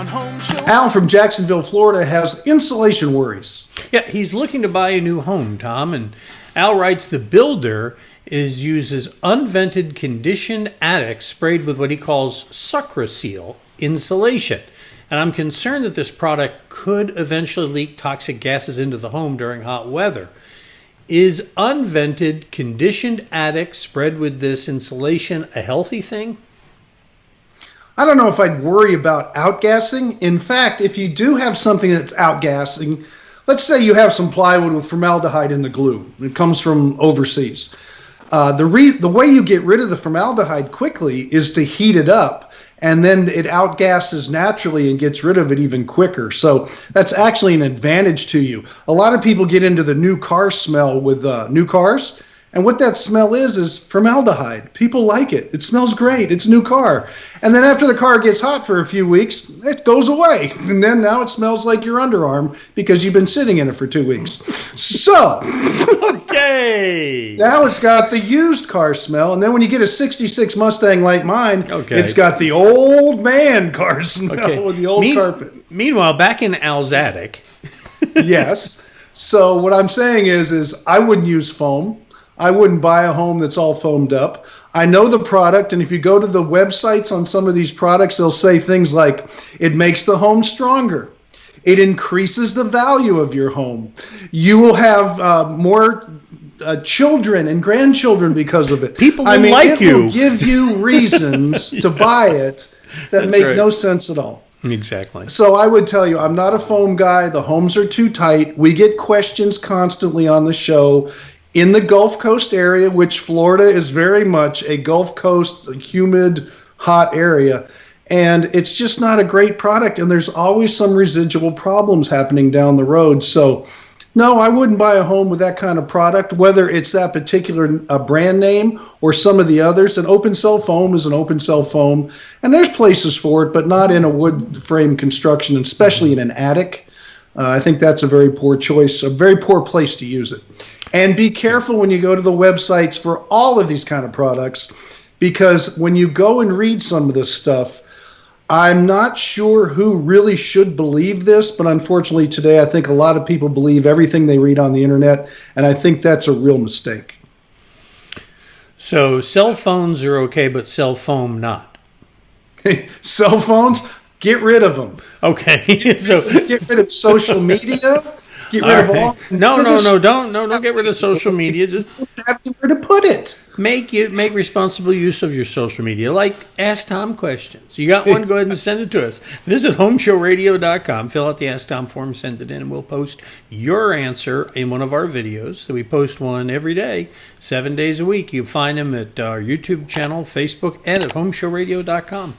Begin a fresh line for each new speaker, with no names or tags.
Home Show.
Al from Jacksonville, Florida has insulation worries.
Yeah, he's looking to buy a new home, Tom, and Al writes the builder uses unvented conditioned attic sprayed with what he calls Sucraseal insulation. And I'm concerned that this product could eventually leak toxic gases into the home during hot weather. Is unvented conditioned attic spread with this insulation a healthy thing?
I don't know if I'd worry about outgassing. In fact, if you do have something that's outgassing, let's say you have some plywood with formaldehyde in the glue. It comes from overseas. The way you get rid of the formaldehyde quickly is to heat it up, and then it outgasses naturally and gets rid of it even quicker. So that's actually an advantage to you. A lot of people get into the new car smell with new cars, and what that smell is formaldehyde. People like it. It smells great. It's a new car. And then after the car gets hot for a few weeks, it goes away. And then now it smells like your underarm because you've been sitting in it for 2 weeks. So,
okay.
Now it's got the used car smell. And then when you get a 66 Mustang like mine, It's got the old man car smell with the old carpet.
Meanwhile, back in Al's attic.
Yes. So what I'm saying is I wouldn't use foam. I wouldn't buy a home that's all foamed up. I know the product, and if you go to the websites on some of these products, they'll say things like, it makes the home stronger. It increases the value of your home. You will have more children and grandchildren because of it.
People will like you.
It will give you reasons to buy it that make no sense at all.
Exactly.
So I would tell you, I'm not a foam guy. The homes are too tight. We get questions constantly on the show. In the Gulf Coast area, which Florida is very much a Gulf Coast, humid, hot area, and it's just not a great product, and there's always some residual problems happening down the road. So, no, I wouldn't buy a home with that kind of product, whether it's that particular brand name or some of the others. An open cell foam is an open cell foam, and there's places for it, but not in a wood frame construction, especially in an attic. I think that's a very poor choice, a very poor place to use it. And be careful when you go to the websites for all of these kind of products, because when you go and read some of this stuff, I'm not sure who really should believe this, but unfortunately today I think a lot of people believe everything they read on the internet, and I think that's a real mistake.
So cell phones are okay, but cell foam not.
Cell phones, get rid of them.
Okay.
Get rid of social media. Get rid of all.
Don't get rid of social media. Just
have anywhere to put it.
Make responsible use of your social media. Like Ask Tom questions. You got one? Go ahead and send it to us. Visit HomeShowRadio.com. Fill out the Ask Tom form, send it in, and we'll post your answer in one of our videos. So we post one every day, 7 days a week. You find them at our YouTube channel, Facebook, and at HomeShowRadio.com.